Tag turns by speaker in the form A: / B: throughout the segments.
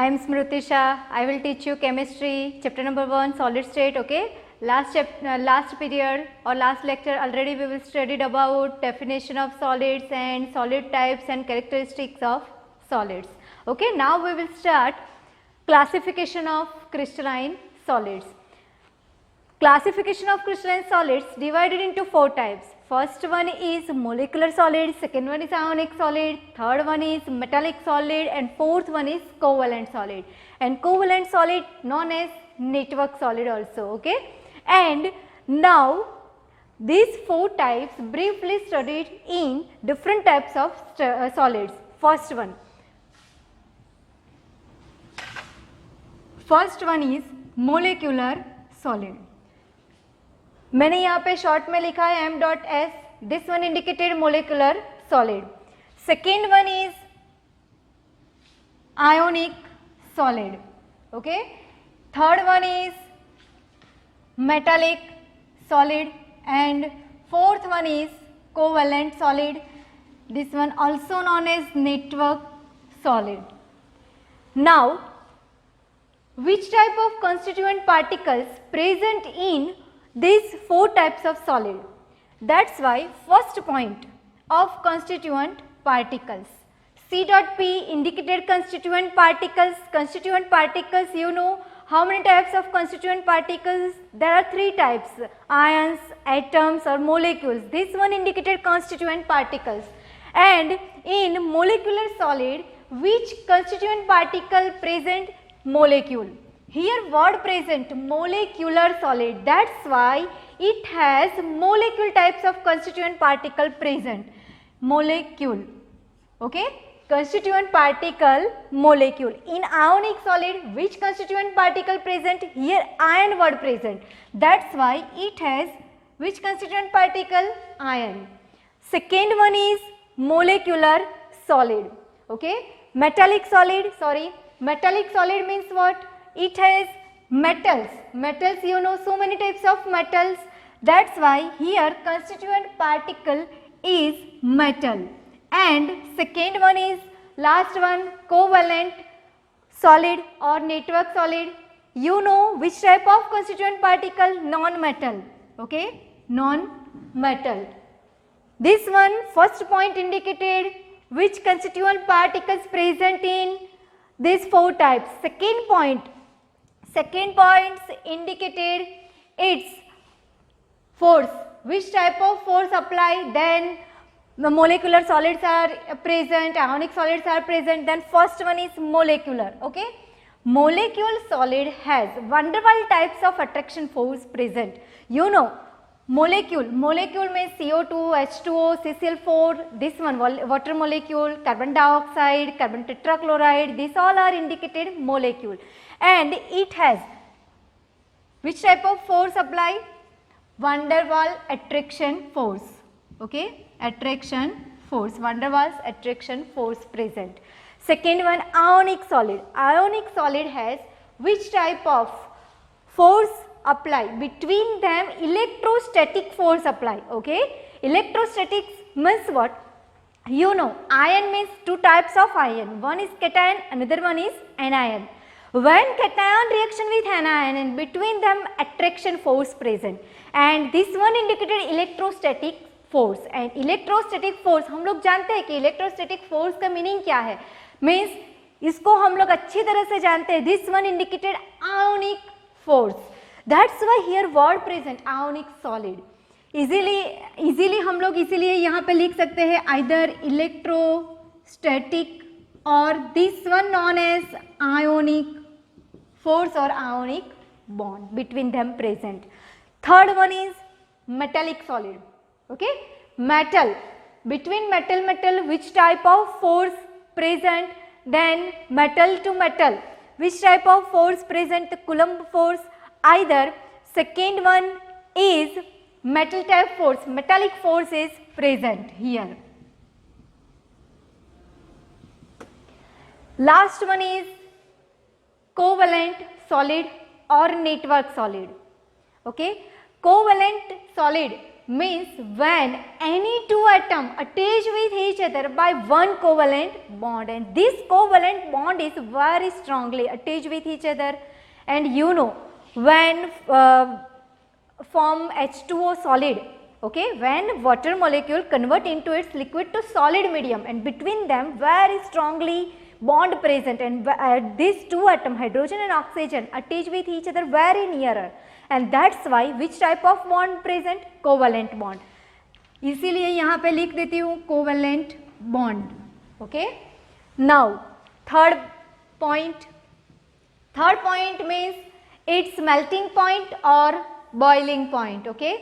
A: I am Smriti Shah. I will teach you chemistry, chapter number 1, solid state. Okay. Last period or last lecture already we will studied about definition of solids and solid types and characteristics of solids. Okay. Now we will start classification of crystalline solids. Classification of crystalline solids divided into 4 types. First one is molecular solid, second one is ionic solid, third one is metallic solid, and fourth one is covalent solid. And covalent solid known as network solid also. Okay. And now these 4 types briefly studied in different types of solids. First one is molecular solid. मैंने यहाँ पे short में लिखा है m.s. This one indicated molecular solid. Second one is ionic solid. Okay. Third one is metallic solid and fourth one is covalent solid. This one also known as network solid. Now which type of constituent particles present in these 4 types of solid? That's why first point of constituent particles. C.P indicated constituent particles. Constituent particles, you know how many types of constituent particles? There are 3 types: ions, atoms or molecules. This one indicated constituent particles. And in molecular solid, which constituent particle present? Molecule. Here word present molecular solid, that's why it has molecule types of constituent particle present. Molecule. Okay. Constituent particle molecule. In ionic solid, which constituent particle present? Here ion word present, that's why it has which constituent particle? Ion. Second one is molecular solid. Okay. Metallic solid, metallic solid means what? It has metals. Metals, you know so many types of metals. That's why here constituent particle is metal. And second one is last one, covalent solid or network solid. You know which type of constituent particle? Non-metal. Okay, non-metal. This one first point indicated which constituent particles present in these 4 types. Second points indicated its force. Which type of force apply? Then the molecular solids are present, ionic solids are present. Then first one is molecular. Okay. Molecule solid has van der Waals types of attraction force present. You know molecule means CO2, H2O, CCl4, this one water molecule, carbon dioxide, carbon tetrachloride, these all are indicated molecule. And it has which type of force apply? Van der Waals attraction force. Okay, attraction force, van der Waals attraction force present. Second one, ionic solid. Ionic solid has which type of force apply? Between them electrostatic force apply. Okay, electrostatics means what? You know ion means 2 types of ion, one is cation, another one is anion. When cation reaction with anion and between them attraction force present, and this one indicated electrostatic force. And electrostatic force हम लोग जानते हैं कि electrostatic force का meaning क्या है, means इसको हम लोग अच्छी तरह से जानते हैं. This one indicated ionic force. That's why here word present ionic solid. Easily हम लोग इसीलिए यहाँ पे लिख सकते हैं either electrostatic or this one known as ionic force or ionic bond between them present. Third one is metallic solid. Okay, metal. Between metal which type of force present? Then metal to metal, which type of force present? The Coulomb force. Either second one is metal type force, metallic force is present here. Last one is covalent solid or network solid. Okay, covalent solid means when any two atoms attach with each other by one covalent bond, and this covalent bond is very strongly attached with each other. And you know, when form H2O solid, okay, when water molecule convert into its liquid to solid medium, and between them very strongly bond present, and these two atoms, hydrogen and oxygen, attach with each other very nearer, and that's why which type of bond present? Covalent bond. इसीलिए यहाँ पे लिख देती हूँ covalent bond. Okay. Now third point means its melting point or boiling point. Okay.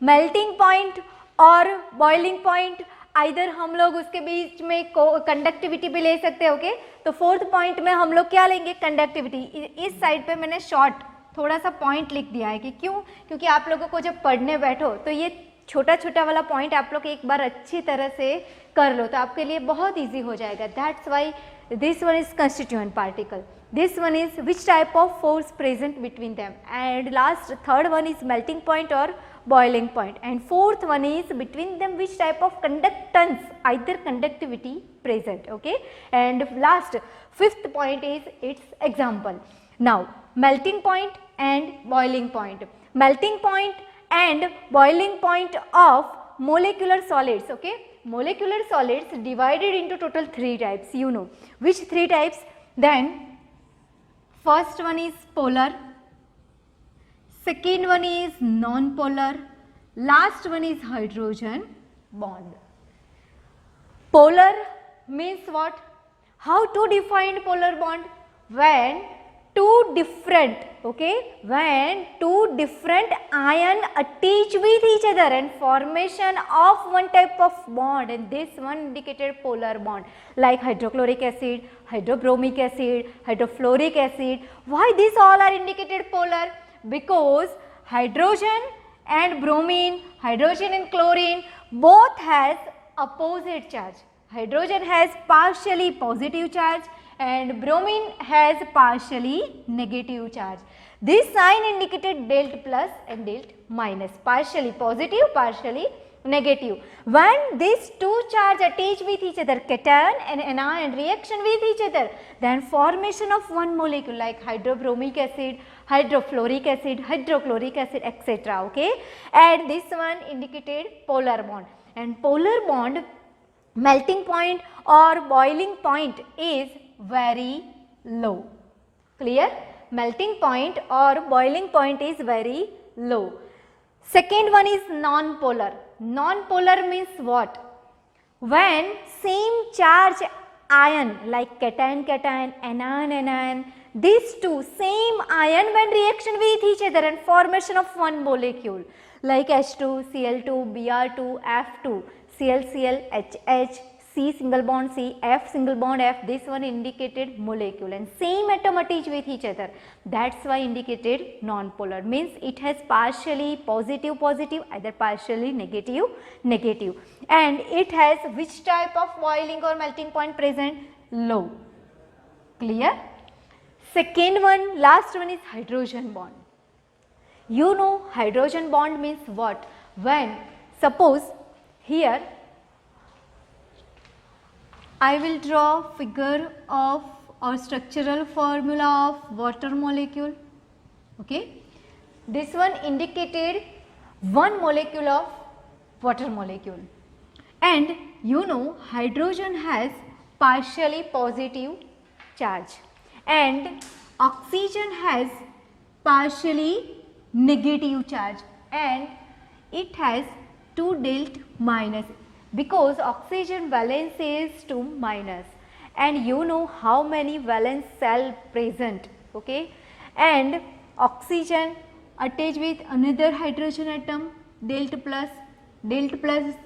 A: Melting point और boiling point either हम लोग उसके बीच में कंडक्टिविटी भी ले सकते हैं. ओके, तो फोर्थ पॉइंट में हम लोग क्या लेंगे? कंडक्टिविटी. इस साइड पे मैंने शॉर्ट थोड़ा सा पॉइंट लिख दिया है कि क्यों? क्योंकि आप लोगों को जब पढ़ने बैठो तो ये छोटा छोटा वाला पॉइंट आप लोग एक बार अच्छी तरह से कर लो तो आपके लिए बहुत ईजी हो जाएगा. That's why this one is constituent particle. This one is which type of force present between them, and last third one is melting point or boiling point, and fourth one is between them which type of conductance, either conductivity present. Okay, and last fifth point is its example. Now melting point and boiling point. Melting point and boiling point of molecular solids. Okay, molecular solids divided into total three types. You know which three types? Then first one is polar, second one is non-polar, last one is hydrogen bond. Polar means what? How to define polar bond? When two different, okay, when two different ion attach with each other and formation of one type of bond, and this one indicated polar bond, like hydrochloric acid, hydrobromic acid, hydrofluoric acid. Why these all are indicated polar? Because hydrogen and bromine, hydrogen and chlorine both has opposite charge. Hydrogen has partially positive charge and bromine has partially negative charge. This sign indicated delt plus and delt minus, partially positive, partially negative. When these two charge attach with each other, cation and anion reaction with each other, then formation of one molecule like hydrobromic acid, hydrofluoric acid, hydrochloric acid, etc. Okay, and this one indicated polar bond. And polar bond melting point or boiling point is very low. Clear? Melting point or boiling point is very low. Second one is non-polar. Non-polar means what? When same charge ion like cation, anion, these two same ion when reaction with each other and formation of one molecule like H2, Cl2, Br2, F2, Cl, HH, C single bond C, F single bond F, this one indicated molecule and same atom attach with each other. That's why indicated non-polar, means it has partially positive, either partially negative, and it has which type of boiling or melting point present? Low. Clear? Second one, last one is hydrogen bond. You know hydrogen bond means what? When suppose here I will draw figure of or structural formula of water molecule. Okay, this one indicated one molecule of water molecule, and you know hydrogen has partially positive charge and oxygen has partially negative charge, and it has 2 delt minus because oxygen valence is 2 minus, and you know how many valence cell present. Okay, and oxygen attached with another hydrogen atom, delt plus, 2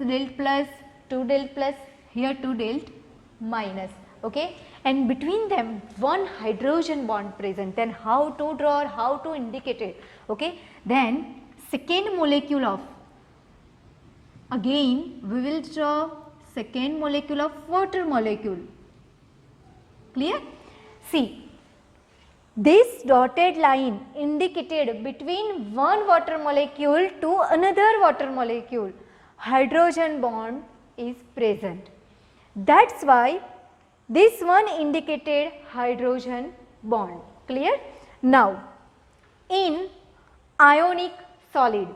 A: delt plus, here 2 delt minus. Okay, and between them one hydrogen bond present. Then how to draw or how to indicate it? Okay, then second molecule of, again we will draw second molecule of water molecule. Clear? See, This dotted line indicated between one water molecule to another water molecule, hydrogen bond is present. That's why this one indicated hydrogen bond. Clear? Now, in ionic solid,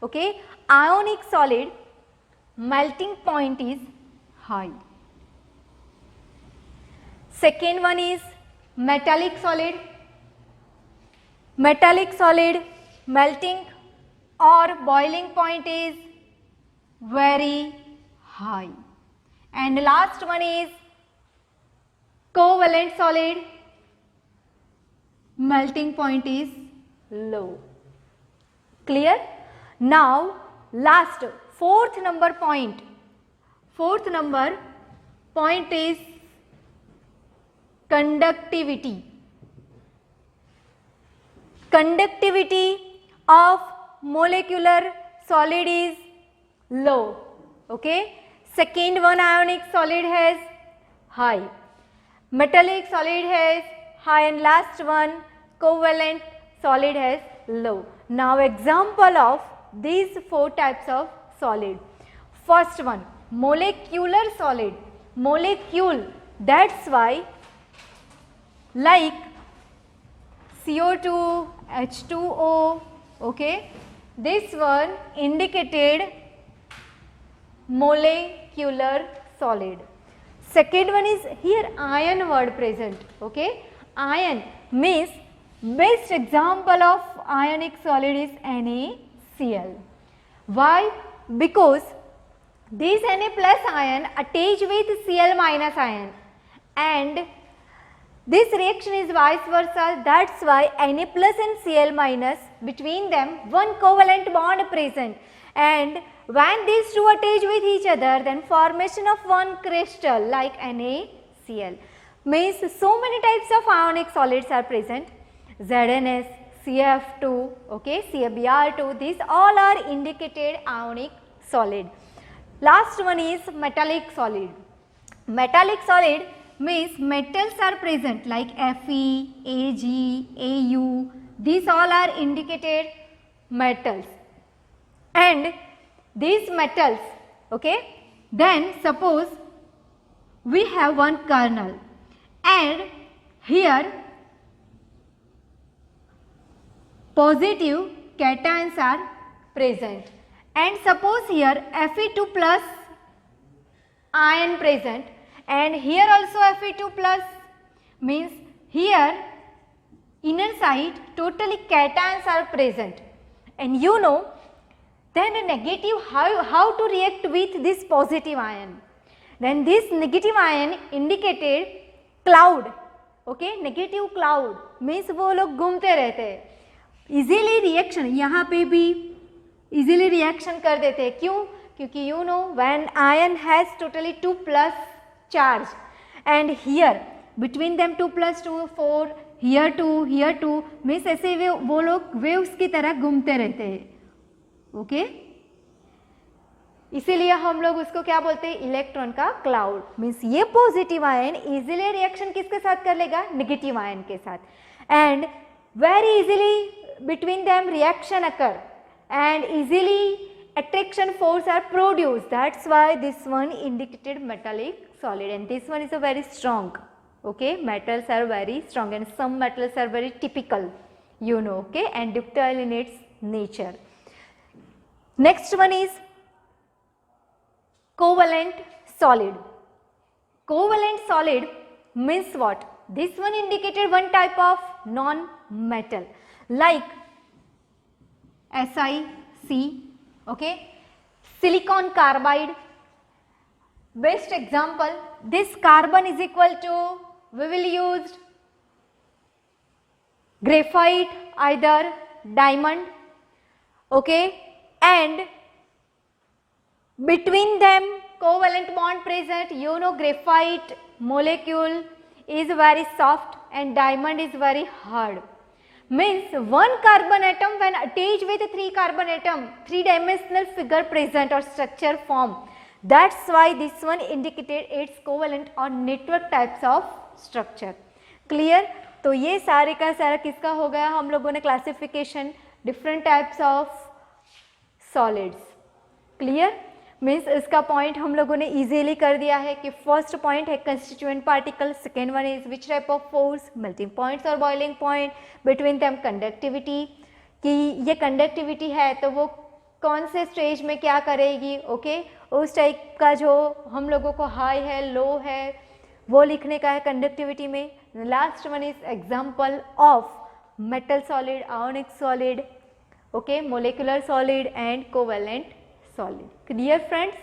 A: okay, ionic solid melting point is high. Second one is metallic solid. Metallic solid melting or boiling point is very high. And last one is covalent solid, melting point is low. Clear? Now last fourth number point is conductivity. Conductivity of molecular solid is low. Okay. Second one ionic solid has high. Metallic solid has high, and last one covalent solid has low. Now example of these four types of solid. First one, molecular solid. Molecule, that's why like CO2, H2O, okay, this one indicated molecular solid. Second one is here ion word present, okay. Ion means best example of ionic solid is NaCl. Why? Because this Na plus ion attach with Cl minus ion, and this reaction is vice versa. That's why Na plus and Cl minus, between them one covalent bond present, and when these two attach with each other, then formation of one crystal like NaCl. Means so many types of ionic solids are present. ZnS, CF2, okay, CaBr2, these all are indicated ionic solid. Last one is metallic solid. Metallic solid means metals are present like Fe, Ag, Au, these all are indicated metals. And these metals, okay, then suppose we have one kernel and here positive cations are present, and suppose here Fe2 plus ion present, and here also Fe2 plus, means here inner side totally cations are present, and you know then a negative, how to react with this positive ion. Then this negative ion indicated cloud, okay, negative cloud means वो लोग घूमते रहते हैं, easily reaction यहाँ पे भी easily reaction कर देते हैं. क्यों? क्योंकि you know when ion has totally 2 plus charge and here between them 2 plus 2 4, here 2 means ऐसे वो लोग waves की तरह घूमते रहते हैं. ओके इसीलिए हम लोग उसको क्या बोलते हैं, इलेक्ट्रॉन का क्लाउड. मीन्स ये पॉजिटिव आयन इजीली रिएक्शन किसके साथ कर लेगा, नेगेटिव आयन के साथ, and very easily between them reaction occur and easily attraction force are produced. That's why this one indicated metallic solid, and this one is a very strong, okay, metals are very strong and some metals are very typical, you know, okay, and ductile in its nature. Next one is covalent solid. Covalent solid means what? This one indicated one type of non-metal like SiC, okay, silicon carbide. Best example, this carbon is equal to, we will use graphite, either diamond, okay, and between them covalent bond present. You know graphite molecule is very soft and diamond is very hard. Means one carbon atom when attached with 3 carbon atom, 3-dimensional figure present or structure form. That's why this one indicated its covalent or network types of structure. Clear? तो ये सारे का सारा किसका हो गया, हम लोगों ने classification different types of solids. Clear, means इसका पॉइंट हम लोगों ने इजीली कर दिया है कि फर्स्ट पॉइंट है constituent particle, second one is which type of force, melting points और boiling point, between them conductivity, कि ये कंडक्टिविटी है तो वो कौन से स्टेज में क्या करेगी, ओके उस टाइप का जो हम लोगों को हाई है लो है वो लिखने का है कंडक्टिविटी में। Last one is example of metal solid, ionic solid, okay molecular solid and covalent solid. Clear friends,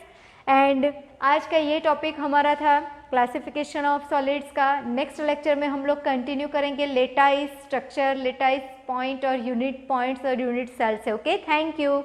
A: and आज का ये टॉपिक हमारा था क्लासिफिकेशन ऑफ सॉलिड्स का। नेक्स्ट लेक्चर में हम लोग कंटिन्यू करेंगे लेटाइस स्ट्रक्चर, लेटाइस पॉइंट और यूनिट पॉइंट्स और यूनिट सेल से। Okay, thank you.